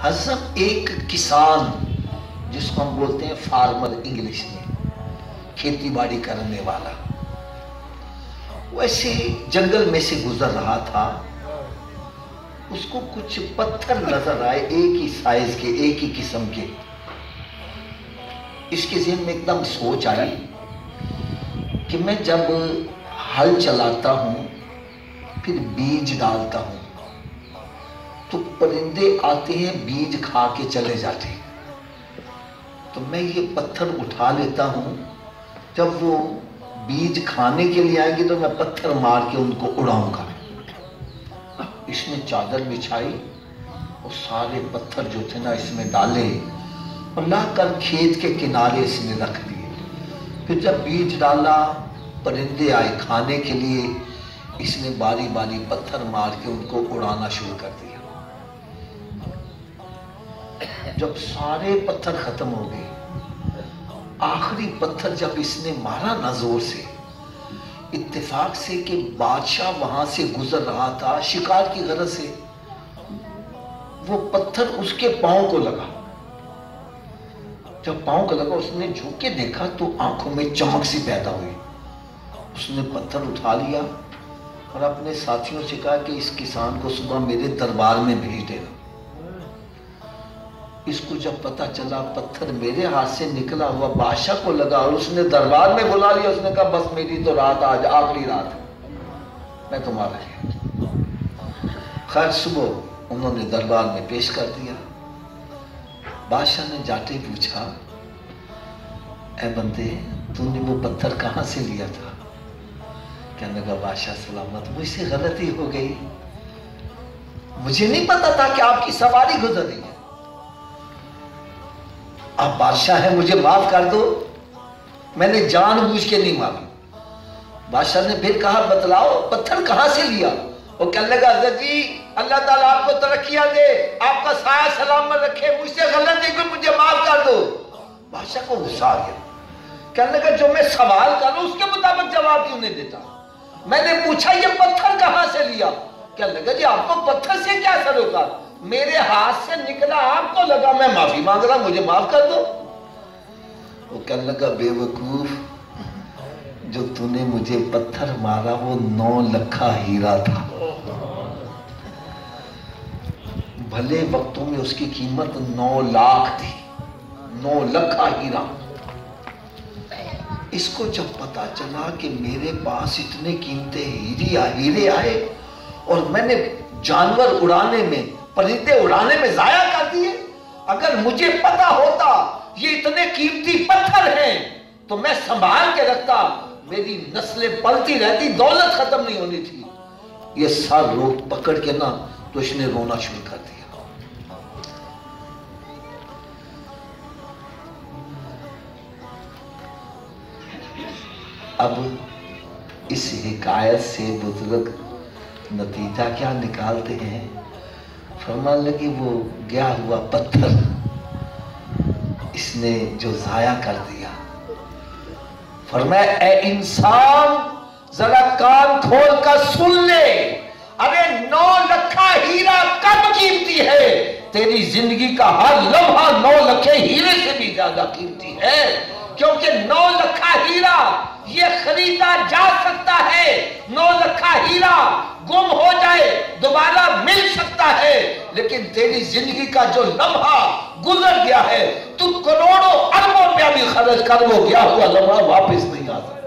हजम एक किसान, जिसको हम बोलते हैं फार्मर इंग्लिश में, खेती बाड़ी करने वाला, वैसे जंगल में से गुजर रहा था। उसको कुछ पत्थर नजर आए, एक ही साइज के, एक ही किस्म के। इसके ज़हन में एकदम सोच आई कि मैं जब हल चलाता हूं, फिर बीज डालता हूं, तो परिंदे आते हैं, बीज खा के चले जाते हैं। तो मैं ये पत्थर उठा लेता हूं, जब वो बीज खाने के लिए आएंगे तो मैं पत्थर मार के उनको उड़ाऊंगा। इसने चादर बिछाई और सारे पत्थर जो थे ना इसमें डाले और लाकर खेत के किनारे इसने रख दिए। फिर जब बीज डाला, परिंदे आए खाने के लिए, इसने बारी बारी पत्थर मार के उनको उड़ाना शुरू कर दिया। जब सारे पत्थर खत्म हो गए, आखिरी पत्थर जब इसने मारा ना जोर से, इत्तेफाक से कि बादशाह वहां से गुजर रहा था शिकार की गरज से, वो पत्थर उसके पांव को लगा। जब पांव को लगा, उसने झुक के देखा तो आंखों में चमक सी पैदा हुई। उसने पत्थर उठा लिया और अपने साथियों से कहा कि इस किसान को सुबह मेरे दरबार में भेज देना। इसको जब पता चला पत्थर मेरे हाथ से निकला हुआ बादशाह को लगा और उसने दरबार में बुला लिया। उसने कहा बस मेरी तो रात आज आखिरी रात है, मैं तुम्हारा है। खैर सुबह उन्होंने दरबार में पेश कर दिया। बादशाह ने जाते पूछा, ऐ बंदे, तूने वो पत्थर कहां से लिया था? कहने लगा, बादशाह सलामत, मुझसे गलती हो गई, मुझे नहीं पता था कि आपकी सवारी गुजर रही है। आप बादशाह हैं, मुझे माफ कर दो, मैंने जानबूझ के नहीं मारा। बादशाह ने फिर कहा, बतलाओ पत्थर कहां से लिया? वो कहने लगा, हज़रत जी, अल्लाह ताला आपको तरक्कियां दे, आपका साया सलामत रखे, मुझसे गलती को मुझे माफ कर दो। बादशाह को गुस्सा आ गया। कहने लगा, जो मैं सवाल करूं उसके मुताबिक जवाब क्यों नहीं देता? मैंने पूछा ये पत्थर कहां से लिया? कहने लगा, जी आपको पत्थर से क्या सरोकार, मेरे हाथ से निकला, आपको लगा, मैं माफी मांग रहा, मुझे माफ कर दो। वो कहने लगा, बेवकूफ, जो तूने मुझे पत्थर मारा वो 9 लखा हीरा था। भले वक्तों में उसकी कीमत 9 लाख थी, 9 लखा हीरा। इसको जब पता चला कि मेरे पास इतने कीमती हीरे आए और मैंने जानवर उड़ाने में, परिंदे उड़ाने में जाया कर दिए, अगर मुझे पता होता ये इतने कीमती पत्थर हैं तो मैं संभाल के रखता, मेरी नस्लें पलती रहती, दौलत खत्म नहीं होनी थी। ये सर रोक पकड़ के ना तो इसने रोना शुरू कर दिया। अब इस हिकायत से बुजुर्ग नतीजा क्या निकालते हैं? फरमान लगी, वो गया हुआ पत्थर इसने जो जाया कर दिया। फरमाया, ए इंसान, जरा कान खोल कर सुन ले, अरे 9 लखा हीरा कब कीमती है? तेरी जिंदगी का हर लम्हा 9 लखे हीरे से भी ज्यादा कीमती है, क्योंकि 9 लखा हीरा ये खरीदा जा सकता है, 9 लखा हीरा गुम हो जाए दोबारा मिल सकता है, लेकिन तेरी जिंदगी का जो लम्हा गुजर गया है, तू करोड़ों अरबों रुपया भी खर्च कर, वो गया हुआ लम्हा वापस नहीं आ सकता।